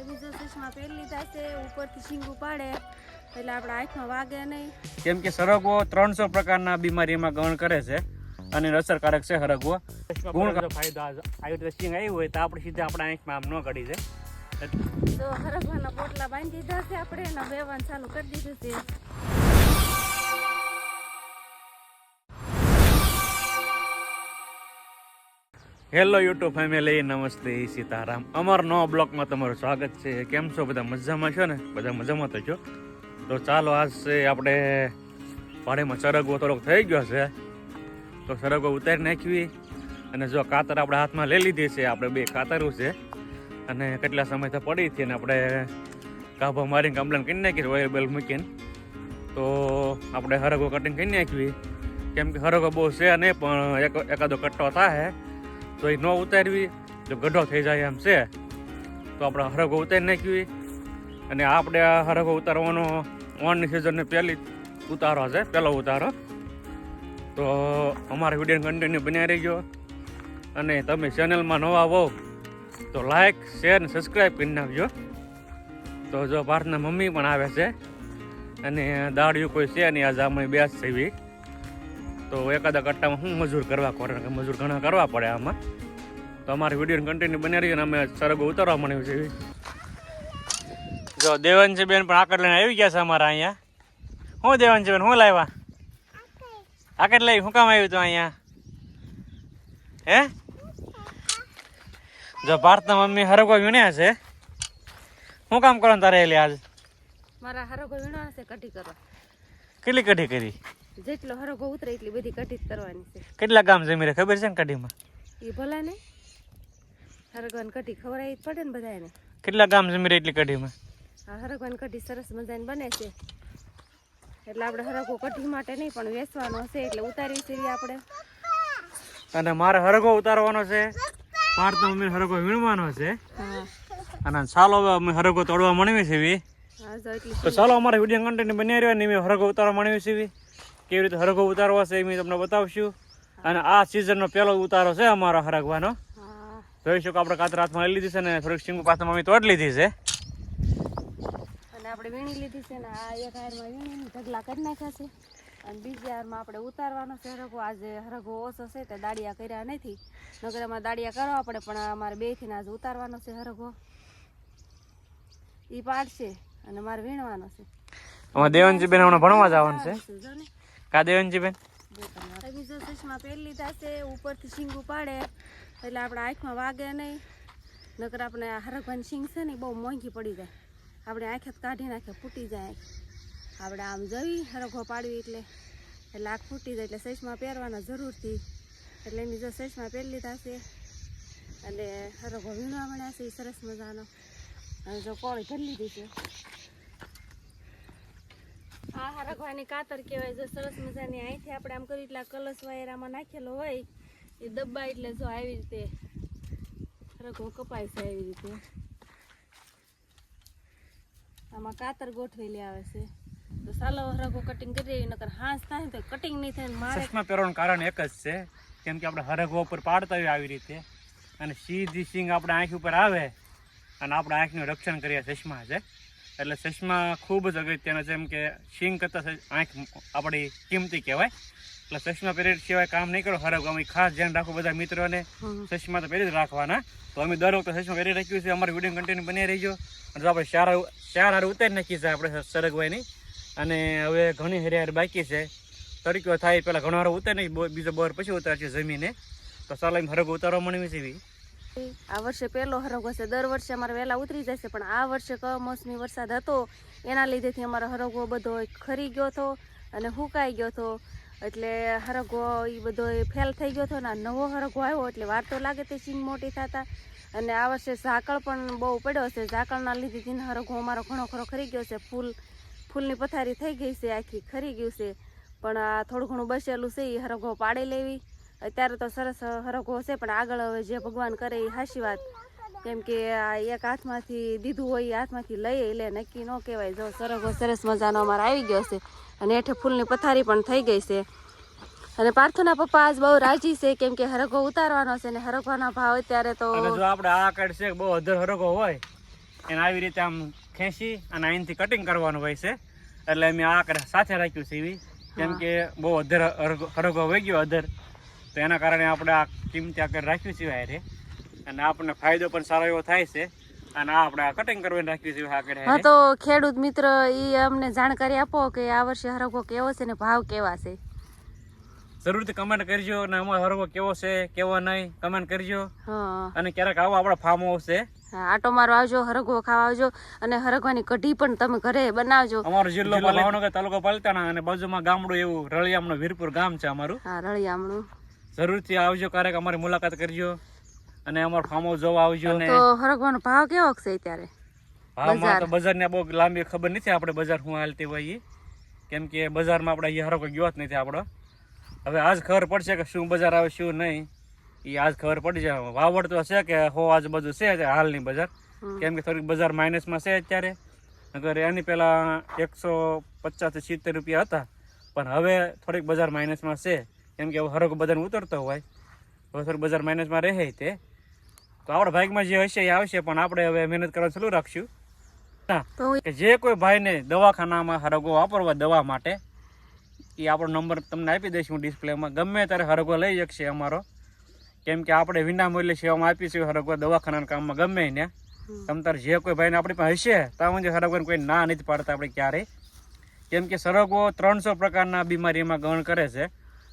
બીજો ચશ્મા પહેરી લીધા છે, ઉપરથી શીંગ ઉપાડે એટલે આપણે આંખમાં વાગે નહીં. કેમ કે સરગવો 300 પ્રકારના બીમારીમાં ગણ કરે છે અને અસરકારક છે સરગવો. ગુણ ફાયદો આવી રીતે શીંગ આવી હોય તો આપણે સીધા આપણા આંખમાં આમ ન કડી જાય. તો હરગવાના પોટલા બાંધી દીધા છે આપણે, એના વેવાન ચાલુ કરી દીધું છે. હેલો યુટ્યુબ ફેમિલી, નમસ્તે, સીતારામ. અમારો નવા બ્લોગમાં તમારું સ્વાગત છે. કેમ છો બધા? મજામાં છો ને? બધા મજામાં તો છો. તો ચાલો, આજ છે આપણે ભાડેમાં સરગવો થોડોક થઈ ગયો છે તો સરગવો ઉતારી નાખવી. અને જો કાતર આપણે હાથમાં લઈ લીધી છે, આપણે બે કાતરું છે અને કેટલા સમયથી પડી હતી અને આપણે કાભા મારીને કમ્પ્લેન કરી નાખી, ઓઇલ બેલ મૂકીને. તો આપણે હરગવો કટિંગ કરી નાખવી. કેમ કે હરગવો બહુ છે નહીં, પણ એકાદો કટ્ટો થાય તો એ ન ઉતારવી, જો ગઢો થઈ જાય એમ છે તો આપણે હરગવો ઉતારી નાખવી. અને આપણે આ હરગવો ઉતારવાનો ઓણની સિઝનને પહેલી ઉતારો છે, પહેલો ઉતારો. તો અમારા વિડીયો કન્ટિન્યુ બન્યા રહીજો. અને તમે ચેનલમાં નવા હો તો લાઈક, શેર ને સબસ્ક્રાઈબ કરી નાખજો. તો જો ભારતના મમ્મી પણ આવે છે અને દાડિયું કોઈ છે નહીં, આજે અમે બેસ છે એવી. તો એકાદા કટ્ટામાં શું મજૂર કરવા પડે, કે મજૂર ઘણા કરવા પડે આમાં. તો અમારી વિડીયો કન્ટિન્યુ બની રહી અને અમે સરગવો ઉતારવા માંડ્યું છે. જો દેવાંશી બેન પણ આકડ લઈને આવી ગયા છે અમારા અહીંયા. શું દેવાંશી બેન, શું લાવ્યા? આકડ લઈ શું કામ આવ્યું તું અહીંયા? હે? જો ભારતના મમ્મી હરગવો વીણ્યા છે. શું કામ કરવાનું તારે એટલે આજ? મારા હરગવો વીણવાના છે, કઢી કરવા. કેટલી કઢી કરી? જેટલો હરગવો ઉતરે એટલી બધી કઢી કરવાની છે. કેટલા ગામ જમી ખબર છે ને કઢીમાં? એ ભલા ને હરગવાની કઢી ખવડાવી જ પડે ને બધાને. કેટલા ગામ જમી એટલી કઢીમાં? આ હરગવાની કઢી સરસ મજાની બને છે. એટલે આપણે હરગવો કઢી માટે નહીં પણ વેચવાનો છે એટલે ઉતારી છે આપણે. અને મારે હરગવો ઉતારવાનો છે, ભારતના મમ્મી હરગવો વીણવાનો છે. અને ચાલો હવે અમે હરગવો તોડવા માંડવી છે. તો ચાલો અમારા વિડીયો કન્ટેન્ટ બની રહ્યો ને મેં હરગવો ઉતારવા માંડવી છે. કેવી રીતે હરગવો ઉતારવો છે એ મેં તમને બતાવશું. અને આ સિઝનનો પહેલો ઉતારો છે અમારો હરગવાનો. જોઈ શકો આપણે કાતર હાથમાં લઈ લીધી છે ને થોડીક શીંગુ પાછળ મમ્મી તોડી લીધી છે. અને આપણે વીણી લીધી છે ને આ એક હારમાં વીણીને ઢગલા કરી નાખ્યા છે. અને બીજી હારમાં આપણે ઉતારવાનો છે હરગવો. આજે હરગવો ઓછો છે તે દાડિયા કર્યા નથી, નગર એમાં દાડિયા કરવા પડે, પણ અમારે બેથી આજે ઉતારવાનો છે હરગવો. એ પાડશે અને મારે વીણવાનો છે. અમારે દેવનજી બેન હમણાં ભણવા જવાનું છે. કા દેવનજી બેન? બીજો ચશ્મા પહેરી લીધા છે, ઉપરથી શીંગ ઉપાડે એટલે આપણે આંખમાં વાગે નહીં. નકર આપણે આ હરગવાની શીંગ છે ને બહુ મોંઘી પડી જાય, આપણે આંખે કાઢી નાખે, ફૂટી જાય. આપણે આમ જવી હરગવો પાડવી એટલે આંખ ફૂટી જાય. એટલે ચશ્મા પહેરવાના જરૂરથી. એટલે એની જો ચશ્મા પહેરી લીધા છે અને હરગવો વીણવા મળ્યા છે એ સરસ મજાનો. અને જો કોળી ભરી લીધી છે. આ હરગવાની કાતર કહેવાય. જો સરસ મજાની અહીંથી આપણે આમ કરી એટલે કલશ વાયરામાં નાખેલો હોય એ દબ્બા એટલે જો આવી રીતે હરગવો કપાય છે. આવી રીતે આમાં કાતર ગોઠવેલી આવે છે. તો ચાલો હરગવો કટિંગ કરી દઈએ, નકર હાંસ થાય ને તો કટિંગ નહીં થાય. મારે ચશ્મા પહેરવાનું કારણ એક જ છે, કેમ કે આપણે હરગવો ઉપર પાડતા હોય આવી રીતે અને સીધી શીંગ આપણે આંખ ઉપર આવે અને આપણે આંખનું રક્ષણ કરીએ ચશ્મા છે. એટલે ચશ્મા ખૂબ જ અગત્યના છે. એમ કે શીંગ કરતાં આંખ આપણી કિંમતી કહેવાય. એટલે ચશ્મા પહેરી સિવાય કામ નહીં કરો હરગવો. અમે ખાસ ધ્યાન રાખો બધા મિત્રોને, ચશ્મા તો પહેરી જ રાખવાના. તો અમે દર વખતે ચશ્મા પહેરી રાખ્યું છે. અમારી વિડીયો કન્ટિન્યુ બની રહીજો. અને જો આપણે ચાર હાર ઉતારી નાખી છે આપણે સરગવાની. અને હવે ઘણી હરિયાર બાકી છે. તડક્યો થાય પહેલાં ઘણો હારો ઉતારી નાખી, બીજો બોર પછી ઉતારશે જમીને. તો ચાલો એમ હરગવો ઉતારવા માંડવી છે. આ વર્ષે પહેલો હરગવો છે. દર વર્ષે અમારે વહેલા ઉતરી જાય છે, પણ આ વર્ષે કમોસમી વરસાદ હતો એના લીધેથી અમારો હરગવો બધો ખરી ગયો હતો અને સુકાઈ ગયો હતો. એટલે હરગવો એ બધો ફેલ થઈ ગયો હતો ને નવો હરગવો આવ્યો એટલે વાર તો લાગે તે શીંગ મોટી થતા. અને આ વર્ષે ઝાકળ પણ બહુ પડ્યો છે. ઝાકળના લીધે હરગવો અમારો ઘણો ખરો ખરી ગયો છે. ફૂલની પથારી થઈ ગઈ છે, આખી ખરી ગયું છે. પણ આ થોડું ઘણું બચેલું છે એ હરગવો પાડી લેવી. અત્યારે તો સરસ હરગવો છે, પણ આગળ હવે જે ભગવાન કરે એ હાશી વાત. કેમ કે આ એક હાથમાંથી દીધું હોય એ હાથમાંથી લઈએ એટલે નક્કી ન કહેવાય. જો સરગવો સરસ મજાનો અમારે આવી ગયો છે અને હેઠે ફૂલની પથારી પણ થઈ ગઈ છે. અને પાર્થના પપ્પા આજ બહુ રાજી છે, કેમ કે હરગવો ઉતારવાનો છે ને હરગવાના ભાવ અત્યારે તો જો આપણે આ કાઢ છે બહુ અધર હરગવો હોય એને આવી રીતે આમ ખેંચી અને અહીંથી કટિંગ કરવાનું હોય છે. એટલે અમે આ સાથે રાખ્યું છે એવી, કેમ કે બહુ અધર હરગો વહી ગયો અધર, તો એના કારણે આપણે આ કિંમતી આકાર રાખ્યું છે હારે, અને આપણને ફાયદો પણ સારો એવો થાય છે. અને આ આપણે કટિંગ કરવાની રાખ્યું છે આગળ. હા, તો ખેડૂત મિત્ર ઈ અમને જાણકારી આપો કે આ વર્ષે હરગો કેવો છે ને ભાવ કેવા છે. જરૂરથી કમેન્ટ કરજો, અને અમારો હરગો કેવો છે કેવો નહીં કમેન્ટ કરજો. હા, અને ક્યારેક આવો આપણા ફાર્મ હાઉસ છે, આટો મારો આવજો, હરગો ખાવા આવજો, અને હરગવાની કઢી પણ તમે ઘરે બનાવજો. અમારો જિલ્લો ભાવનગર, તાલુકો પાલિતાણા, અને બાજુમાં ગામડું એવું રળિયામણું વીરપુર ગામ છે અમારું. હા, રળિયામણું. જરૂરથી આવજો, ક્યારેક અમારી મુલાકાત કરજો, અને અમારું ફાર્મ હાઉસ જોવા આવજો. તો હરગવાનો ભાવ કેવો છે અત્યારે? ભાવમાં તો બજારની બહુ લાંબી ખબર નથી આપણે, બજાર શું હાલતી હોય એ, કેમ કે બજારમાં આપણે અહીંયા હરગો ગયો જ નથી આપણો. હવે આજ ખબર પડશે કે શું બજાર આવે શું નહીં, એ આજ ખબર પડી જાય. વાવડ તો છે કે હો આજુબાજુ છે હાલની બજાર, કેમ કે થોડીક બજાર માઇનસમાં છે અત્યારે. નકર એની પહેલાં 150 થી 70 રૂપિયા હતા, પણ હવે થોડીક બજાર માઇનસમાં છે, કેમ કે હવે હરગો બધાને ઉતરતો હોય, હવે થોડીક બજાર માઇનસમાં રહે તે. તો આપણા ભાગમાં જે હશે એ આવશે, પણ આપણે હવે મહેનત કરવાનું ચાલુ રાખશું. કે જે કોઈ ભાઈને દવાખાનામાં હરગો વાપરવા દવા માટે, એ આપણો નંબર તમને આપી દઈશું ડિસ્પ્લેમાં, ગમે ત્યારે હરગો લઈ શકશે અમારો, કેમ કે આપણે વિના મૂલ્યે સેવામાં આપીશું હરગો દવાખાનાના કામમાં ગમે ને. તમ તારે જે કોઈ ભાઈને આપણી પાસે હશે ત્યાં હરગોને કોઈ ના નથી પાડતા આપણે ક્યારેય, કેમ કે સરગવો 300 પ્રકારના બીમારીમાં ગણ કરે છે,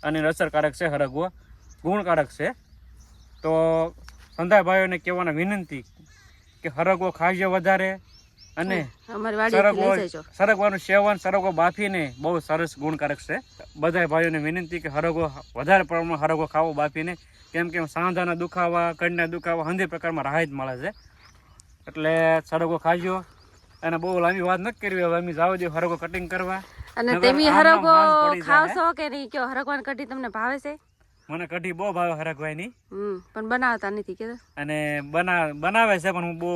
અને અસરકારક છે હરગવો, ગુણકારક છે. તો સંધાય ભાઈઓને કહેવાના વિનંતી કે હરગવો ખાજો વધારે, અને સરગવાનું સેવન, સરગવો બાફીને બહુ સરસ ગુણકારક છે. બધા ભાઈઓને વિનંતી કે હરગવો વધારે પ્રમાણમાં હરગવો ખાવો બાફીને, કેમ કે સાંધાના દુખાવા, કડના દુખાવા 100 પ્રકારમાં રાહત મળે છે. એટલે સરગવો ખાજો. અને બહુ લાંબી વાત નથી કરવી, હવે અમે જાવ દે હરગો કટિંગ કરવા. અને તમે હરગો ખાવશો કે નહીં? કયો હરગવાની કઢી તમને ભાવે છે? મને કઢી બહુ ભાવે હરગવાની, પણ બનાવતા નથી કે? અને બનાવે છે, પણ હું બહુ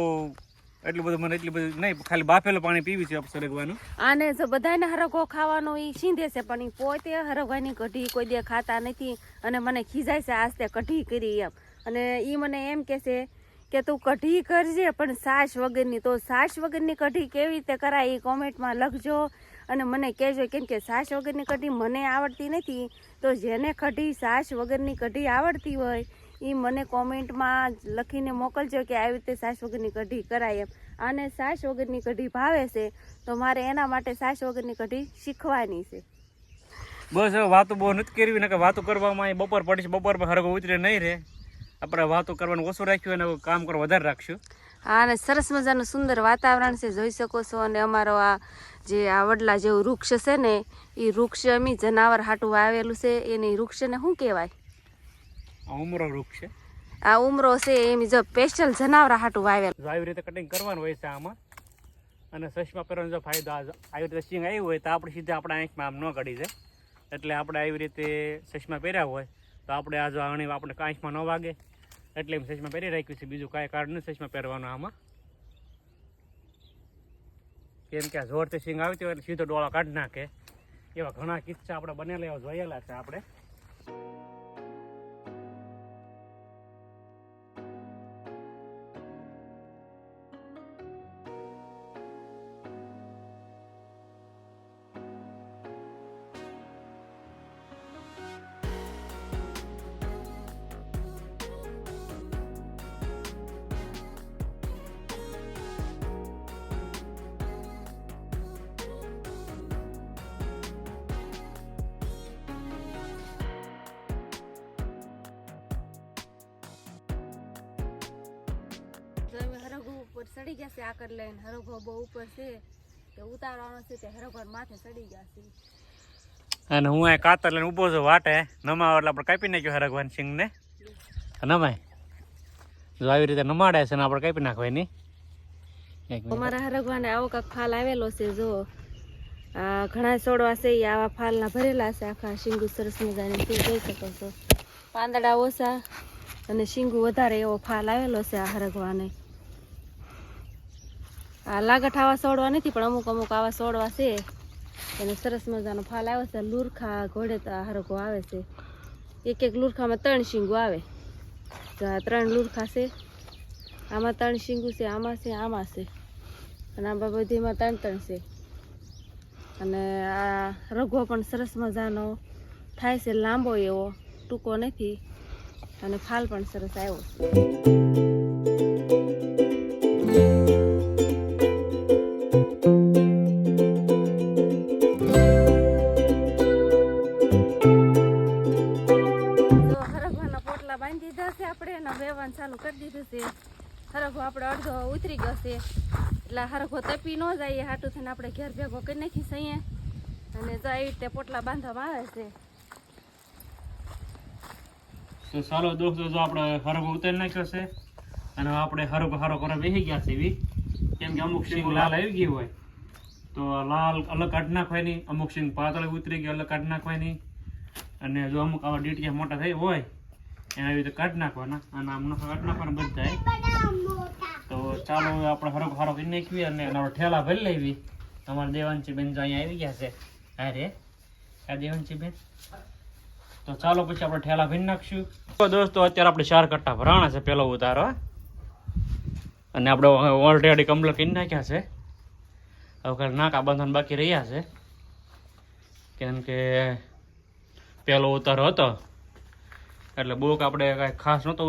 એટલું બધું નહીં, ખાલી બાફેલું પાણી પીવી છે સરગવાનું. આને જો બધાને હરગો ખાવાનો ઈ સીંધે છે, પણ ઈ પોતે હરગવાની કઢી કોઈ દે ખાતા નથી, અને મને ખીજાય છે આજ તે કઢી કરી એમ. અને ઈ મને એમ કે છે કે તું કઢી કરજે પણ છાશ વગરની. તો છાશ વગરની કઢી કેવી રીતે કરાય એ કોમેન્ટમાં લખજો, અને મને કહેજો, કેમ કે છાશ વગરની કઢી મને આવડતી નથી. તો જેને કઢી છાશ વગરની કઢી આવડતી હોય એ મને કોમેન્ટમાં લખીને મોકલજો કે આવી રીતે છાશ વગરની કઢી કરાય એમ. આને છાશ વગરની કઢી ભાવે છે, તો મારે એના માટે છાશ વગરની કઢી શીખવાની છે. બસ હવે વાતો બહુ નથી કરવી, ને કે વાતો કરવામાં બપોર પડીશ, બપોર પર હરગો ઉતરે નહીં રહે. આપણે વાતો કરવાનું ઓછું રાખ્યું અને કામ કરવા વધારે રાખશું. હા, અને સરસ મજાનું સુંદર વાતાવરણ છે, જોઈ શકો છો. અને અમારો આ જે આ વડલા જેવું વૃક્ષ છે ને, એ વૃક્ષ અમે જનાવર હાટું વાવેલું છે. એની વૃક્ષને શું કહેવાય? ઉમરો વૃક્ષ છે. આ ઉમરો છે એમ જો સ્પેશિયલ જનાવર હાટું વાવેલું. આવી રીતે કટિંગ કરવાનું હોય છે આમાં, અને ચશ્મા પહેરવાનો જો ફાયદો આવી રીતે સિંગ આવ્યું હોય તો આપણે સીધા આપણા આંખમાં આમ ન કઢી જાય. એટલે આપણે આવી રીતે ચશ્મા પહેર્યા હોય તો આપણે આ જો આણી આપણે આંખમાં ન વાગે, એટલે ચશ્મા પહેરી રાખ્યું છે. બીજું કાંઈ કારણ નથી ચશ્મા પહેરવાનું આમાં, કેમ કે આ જોરથી સિંગ આવતી હોય એટલે સીધો ડોળો કાઢી નાખે. એવા ઘણા કિસ્સા આપણે બનેલા એવા જોયેલા છે આપણે. હરગો ઉપર ચડી ગયા છે આકર લઈને. હરગો બહુ ઉપર છે, તે ઉતારવાનો છે, તે હરગો માથે ચડી ગયા છે. અને હું આ કાતર લઈને ઊભો છું વાટે નમાવ, એટલે આપણે કાપી નાખ્યો હરગવાન સિંગ ને નમાય. જો આવી રીતે નમાડે છે ને આપણે કાપી નાખવાની. અમારા હરગવાને આવો કાંક ફાલ આવેલો છે. જો આ ઘણા છોડવા છે એ આવા ફાલના ભરેલા છે. આખા શીંગુ સરસ મજાની છે, જોઈ શકો છો. પાંદડા ઓછા અને શીંગુ વધારે એવો ફાલ આવેલો છે આ હરગવાને. આ લાગઠ આવા છોડવા નથી, પણ અમુક અમુક આવા છોડવા છે એને સરસ મજાનો ફાલ આવે છે. લુરખા ઘોડે તો આ હરગો આવે છે. એક એક લુરખામાં 3 શીંગુ આવે. તો આ 3 લુરખા છે. આમાં 3 શીંગું છે, આમાં છે, આમાં છે, અને આ બધીમાં 3 છે. અને આ રઘો પણ સરસ મજાનો થાય છે, લાંબો એવો, ટૂંકો નથી, અને ફાલ પણ સરસ આવ્યો છે. હરગવાના પોટલા બાંધી દીધા છે આપણે, અને વેવાન ચાલુ કરી દીધું છે. હરગવો આપણે અડધો ઉતરી ગયો છે, એટલે હરગવો તપી ન જાય હાટું થઈને આપણે ઘેર ભેગો કરી નાખી છીએ. અને જો આવી રીતે પોટલા બાંધવામાં આવે છે. તો ચાલો દોસ્તો, જો આપણે હરગો ઉતારી નાખ્યો છે, અને આપણે હરગો હારો કરવા બેસી ગયા છે એવી, કેમ કે અમુક સિંગ લાલ આવી ગઈ હોય તો લાલ અલગ કાઢી નાખવાની, અમુક સિંગ પાતળી ઉતરી ગઈ અલગ કાઢી નાખવાની, અને જો અમુક આવા ડીટીયા મોટા થઈ હોય એના આવી રીતે કાઢી નાખવાના, અને આમ કાઢી નાખવાના બધા. તો ચાલો હવે આપણે હરગો હારો કરી નાખવી અને એના ઠેલા ભરી લેવી. અમારા દેવાંશી બેન જો અહીંયા આવી ગયા છે. અરે આ દેવાંશી બેન, તો ચાલો પછી આપણે ઠેલા ભરી નાખશું. તો દોસ્તો અત્યારે આપણે 4 કટ્ટા ભરાણા છે પેલો ઉતારો, અને આપણે ઓલરેડી કમ્પ્લીટ કરી નાખ્યા છે. હવે ખાલી નાકા બાંધવાના બાકી રહ્યા છે, કેમ કે પેલો ઉતારો હતો એટલે બહુ આપણે કાંઈ ખાસ નહોતો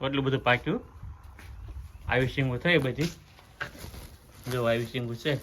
એટલું બધું પાક્યું. આવી સિંગું થઈ બધી, જો આવી સિંગું છે.